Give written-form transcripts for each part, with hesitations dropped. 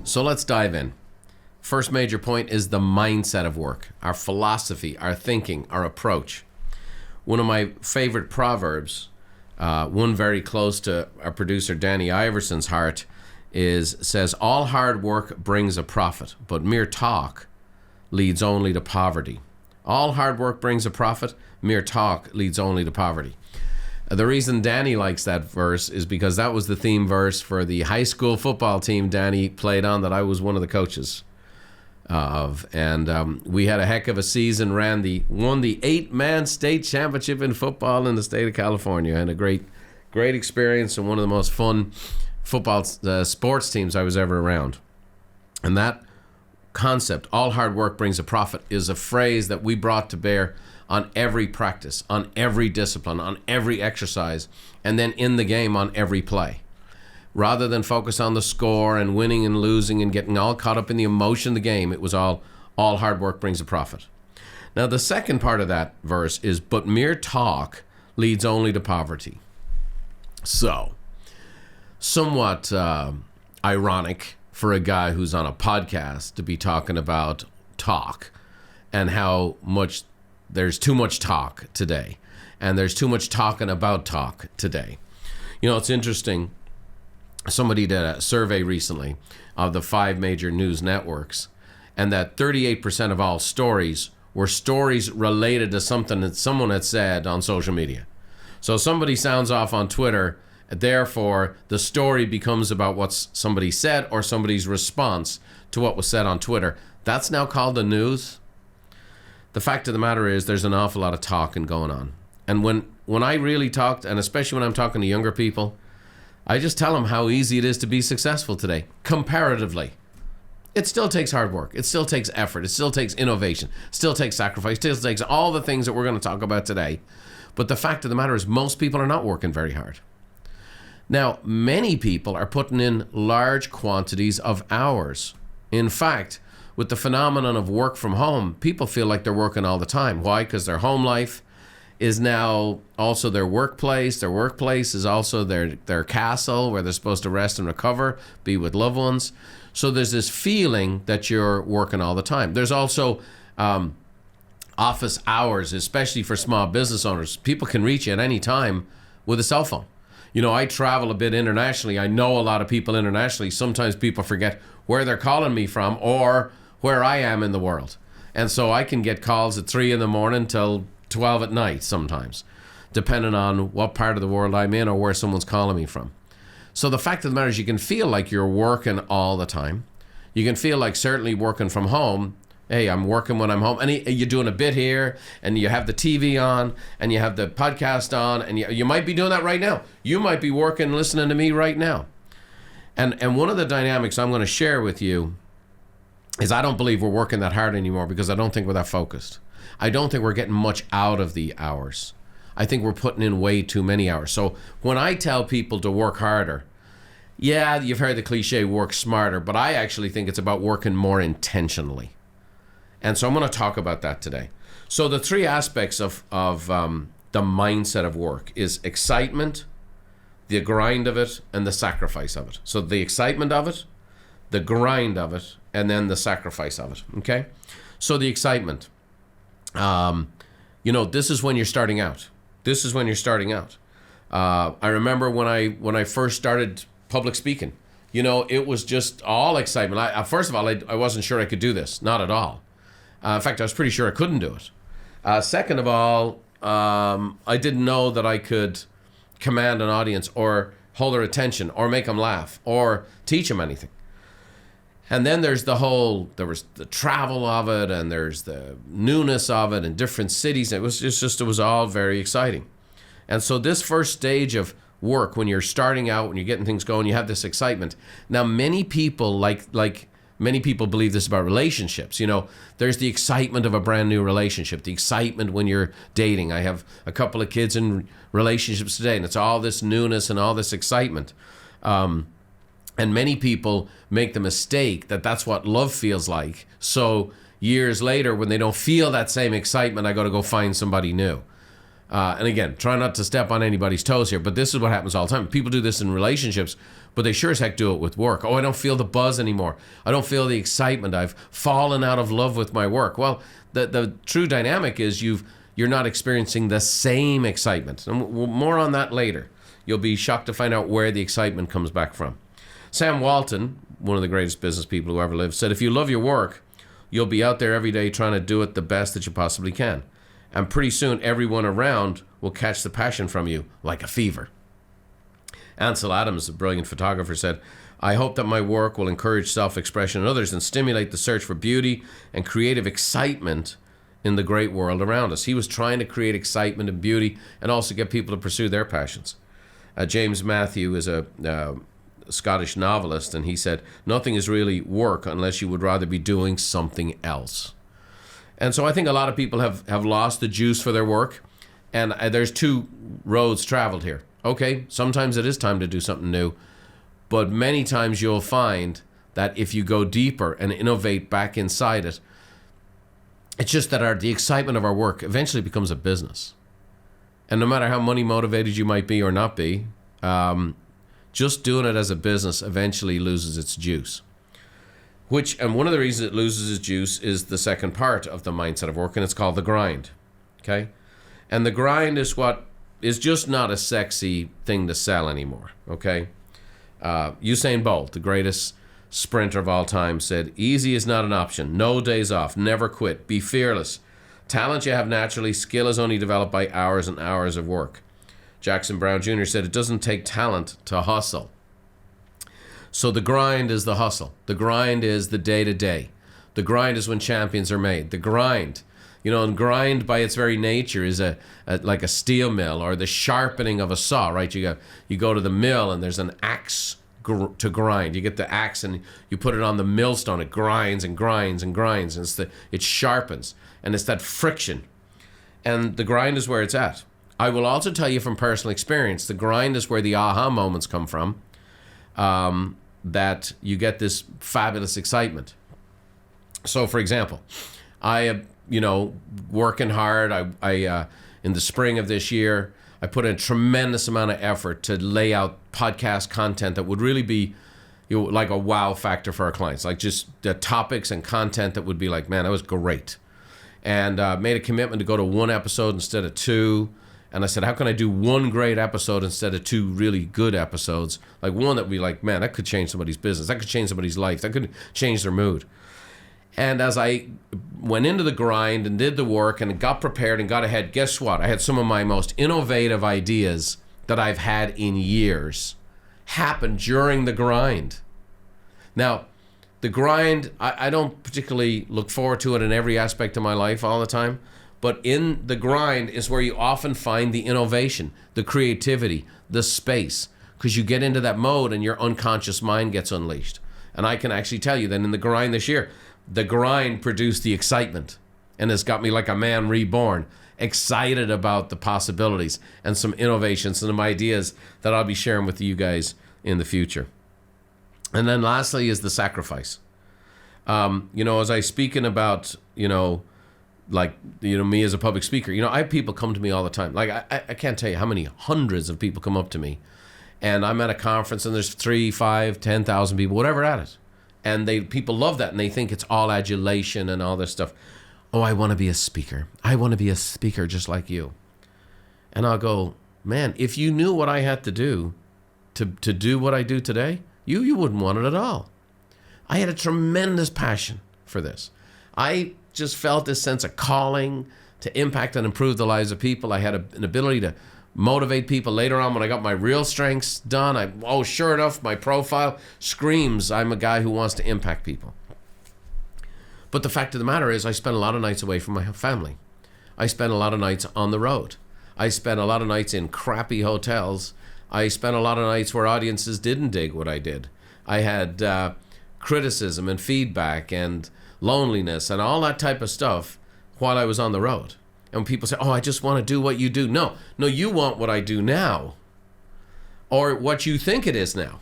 So let's dive in. First major point is the mindset of work, our philosophy, our thinking, our approach. One of my favorite proverbs, one very close to our producer Danny Iverson's heart, says, all hard work brings a profit, but mere talk leads only to poverty. All hard work brings a profit, mere talk leads only to poverty. The reason Danny likes that verse is because that was the theme verse for the high school football team Danny played on that I was one of the coaches of. And we had a heck of a season, won the 8-man state championship in football in the state of California, and a great experience and one of the most fun football sports teams I was ever around. And that concept, all hard work brings a profit, is a phrase that we brought to bear on every practice, on every discipline, on every exercise, and then in the game on every play. Rather than focus on the score and winning and losing and getting all caught up in the emotion of the game, it was all hard work brings a profit. Now the second part of that verse is, but mere talk leads only to poverty. So, somewhat ironic for a guy who's on a podcast to be talking about talk and how much there's too much talk today, and there's too much talking about talk today. You know, it's interesting. Somebody did a survey recently of the 5 major news networks, and that 38% of all stories were stories related to something that someone had said on social media. So somebody sounds off on Twitter, therefore the story becomes about what somebody said or somebody's response to what was said on Twitter. That's now called the news. The fact of the matter is there's an awful lot of talking going on. And when I really talked, and especially when I'm talking to younger people, I just tell them how easy it is to be successful today, comparatively. It still takes hard work. It still takes effort. It still takes innovation. It still takes sacrifice. It still takes all the things that we're going to talk about today. But the fact of the matter is most people are not working very hard. Now, many people are putting in large quantities of hours. In fact, with the phenomenon of work from home, people feel like they're working all the time. Why? Because their home life is now also their workplace. Their workplace is also their castle where they're supposed to rest and recover, be with loved ones. So there's this feeling that you're working all the time. There's also office hours, especially for small business owners. People can reach you at any time with a cell phone. You know, I travel a bit internationally. I know a lot of people internationally. Sometimes people forget where they're calling me from or where I am in the world. And so I can get calls at 3 a.m. till 12 at night sometimes, depending on what part of the world I'm in or where someone's calling me from. So the fact of the matter is you can feel like you're working all the time. You can feel like certainly working from home. Hey, I'm working when I'm home. And you're doing a bit here, and you have the TV on, and you have the podcast on, and you might be doing that right now. You might be working, listening to me right now. And one of the dynamics I'm going to share with you is I don't believe we're working that hard anymore because I don't think we're that focused. I don't think we're getting much out of the hours. I think we're putting in way too many hours. So when I tell people to work harder, yeah, you've heard the cliche, work smarter, but I actually think it's about working more intentionally. And so I'm going to talk about that today. So the 3 aspects of the mindset of work is excitement, the grind of it, and the sacrifice of it. So the excitement of it, the grind of it, and then the sacrifice of it, okay? So the excitement, this is when you're starting out. This is when you're starting out. I remember when I first started public speaking, it was just all excitement. First of all, I wasn't sure I could do this, not at all. In fact, I was pretty sure I couldn't do it. Second of all, I didn't know that I could command an audience or hold their attention or make them laugh or teach them anything. And then there was the travel of it, and there's the newness of it in different cities. It was all very exciting. And so this first stage of work, when you're starting out, when you're getting things going, you have this excitement. Now, many people many people believe this about relationships. There's the excitement of a brand new relationship, the excitement when you're dating. I have a couple of kids in relationships today, and it's all this newness and all this excitement. And many people make the mistake that that's what love feels like. So years later, when they don't feel that same excitement, I got to go find somebody new. And again, try not to step on anybody's toes here, but this is what happens all the time. People do this in relationships, but they sure as heck do it with work. Oh, I don't feel the buzz anymore. I don't feel the excitement. I've fallen out of love with my work. Well, the true dynamic is you're not experiencing the same excitement. And more on that later. You'll be shocked to find out where the excitement comes back from. Sam Walton, one of the greatest business people who ever lived, said, if you love your work, you'll be out there every day trying to do it the best that you possibly can. And pretty soon, everyone around will catch the passion from you like a fever. Ansel Adams, a brilliant photographer, said, I hope that my work will encourage self-expression in others and stimulate the search for beauty and creative excitement in the great world around us. He was trying to create excitement and beauty and also get people to pursue their passions. James Matthew is a Scottish novelist, and he said, nothing is really work unless you would rather be doing something else. And so I think a lot of people have lost the juice for their work, and there's two roads traveled here. Okay, sometimes it is time to do something new, but many times you'll find that if you go deeper and innovate back inside it, it's just that the excitement of our work eventually becomes a business. And no matter how money motivated you might be or not be, just doing it as a business eventually loses its juice. And one of the reasons it loses its juice is the second part of the mindset of work, and it's called the grind. Okay? And the grind is what is just not a sexy thing to sell anymore. Okay? Usain Bolt, the greatest sprinter of all time, said, easy is not an option. No days off. Never quit. Be fearless. Talent you have naturally. Skill is only developed by hours and hours of work. Jackson Brown Jr. said, it doesn't take talent to hustle. So the grind is the hustle. The grind is the day-to-day. The grind is when champions are made. The grind, and grind by its very nature is like a steel mill or the sharpening of a saw, right? You go to the mill and there's an axe to grind. You get the axe and you put it on the millstone. It grinds and grinds and grinds, and it sharpens, and it's that friction. And the grind is where it's at. I will also tell you from personal experience, the grind is where the aha moments come from, that you get this fabulous excitement. So, for example, I working hard. I in the spring of this year, I put in a tremendous amount of effort to lay out podcast content that would really be like a wow factor for our clients, like just the topics and content that would be like, man, that was great. And made a commitment to go to one episode instead of two. And I said, how can I do one great episode instead of two really good episodes? Like one that would be like, man, that could change somebody's business. That could change somebody's life. That could change their mood. And as I went into the grind and did the work and got prepared and got ahead, guess what? I had some of my most innovative ideas that I've had in years happen during the grind. Now, the grind, I don't particularly look forward to it in every aspect of my life all the time. But in the grind is where you often find the innovation, the creativity, the space, because you get into that mode and your unconscious mind gets unleashed. And I can actually tell you that in the grind this year, the grind produced the excitement and has got me like a man reborn, excited about the possibilities and some innovations and some ideas that I'll be sharing with you guys in the future. And then lastly is the sacrifice. As I speaking about, me as a public speaker, I have people come to me all the time. Like, I can't tell you how many hundreds of people come up to me, and I'm at a conference and there's 3, 5, 10,000 people, whatever at it. And people love that, and they think it's all adulation and all this stuff. Oh, I want to be a speaker. I want to be a speaker just like you. And I'll go, man, if you knew what I had to do to do what I do today, you wouldn't want it at all. I had a tremendous passion for this. I just felt this sense of calling to impact and improve the lives of people. I had an ability to motivate people. Later on, when I got my real strengths done, sure enough, my profile screams I'm a guy who wants to impact people. But the fact of the matter is I spent a lot of nights away from my family. I spent a lot of nights on the road. I spent a lot of nights in crappy hotels. I spent a lot of nights where audiences didn't dig what I did. I had criticism and feedback and loneliness and all that type of stuff while I was on the road. And when people say, oh, I just want to do what you do. No, you want what I do now or what you think it is now.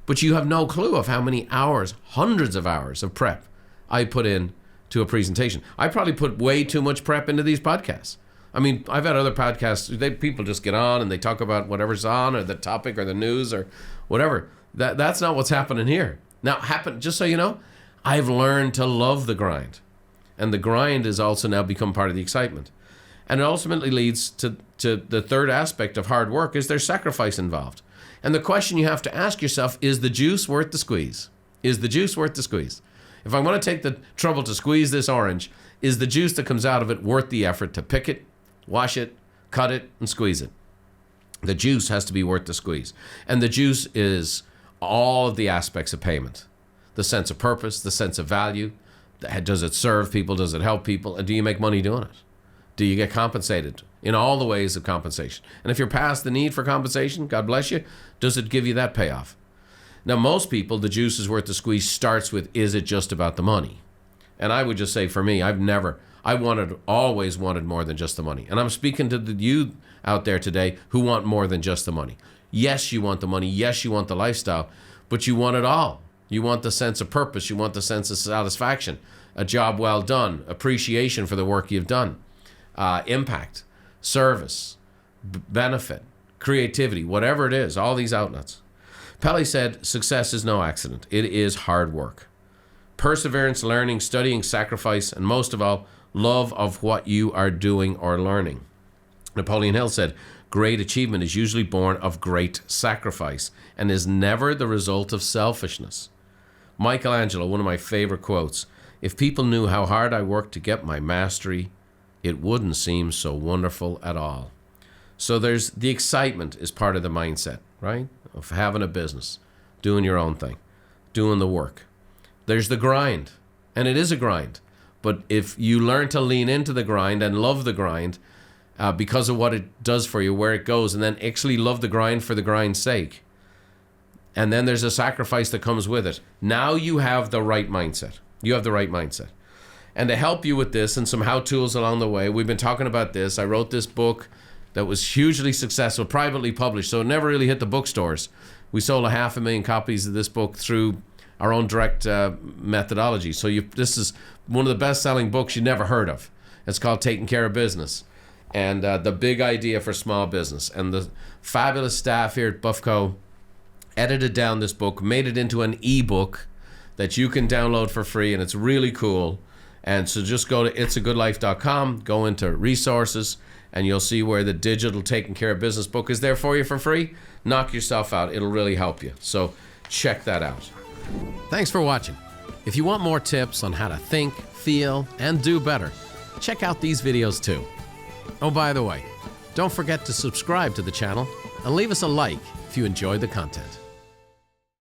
But you have no clue of how many hours, hundreds of hours of prep I put in to a presentation. I probably put way too much prep into these podcasts. I mean, I've had other podcasts, people just get on and they talk about whatever's on or the topic or the news or whatever. That's not what's happening here. Now, just so you know, I've learned to love the grind. And the grind has also now become part of the excitement. And it ultimately leads to the third aspect of hard work is there's sacrifice involved. And the question you have to ask yourself, is the juice worth the squeeze? Is the juice worth the squeeze? If I want to take the trouble to squeeze this orange, is the juice that comes out of it worth the effort to pick it, wash it, cut it, and squeeze it? The juice has to be worth the squeeze. And the juice is all of the aspects of payment. The sense of purpose, the sense of value. Does it serve people? Does it help people? And do you make money doing it? Do you get compensated in all the ways of compensation? And if you're past the need for compensation, God bless you, does it give you that payoff? Now, most people, the juice is worth the squeeze starts with, is it just about the money? And I would just say for me, always wanted more than just the money. And I'm speaking to you out there today who want more than just the money. Yes, you want the money. Yes, you want the lifestyle, but you want it all. You want the sense of purpose. You want the sense of satisfaction, a job well done, appreciation for the work you've done, impact, service, benefit, creativity, whatever it is, all these outlets. Pele said, success is no accident. It is hard work. Perseverance, learning, studying, sacrifice, and most of all, love of what you are doing or learning. Napoleon Hill said, great achievement is usually born of great sacrifice and is never the result of selfishness. Michelangelo, one of my favorite quotes, if people knew how hard I worked to get my mastery, it wouldn't seem so wonderful at all. So there's the excitement is part of the mindset, right? Of having a business, doing your own thing, doing the work. There's the grind, and it is a grind. But if you learn to lean into the grind and love the grind because of what it does for you, where it goes, and then actually love the grind for the grind's sake, and then there's a sacrifice that comes with it, now you have the right mindset. You have the right mindset. And to help you with this and some how-tos along the way, we've been talking about this. I wrote this book that was hugely successful, privately published, so it never really hit the bookstores. We sold 500,000 copies of this book through our own direct methodology. So this is one of the best-selling books you never heard of. It's called Taking Care of Business, and the big idea for small business. And the fabulous staff here at Buffco edited down this book, made it into an ebook that you can download for free, and it's really cool. And so just go to itsagoodlife.com, go into resources, and you'll see where the digital Taking Care of Business book is there for you for free. Knock yourself out. It'll really help you. So check that out. Thanks for watching. If you want more tips on how to think, feel, and do better, check out these videos too. Oh, by the way, don't forget to subscribe to the channel and leave us a like if you enjoyed the content.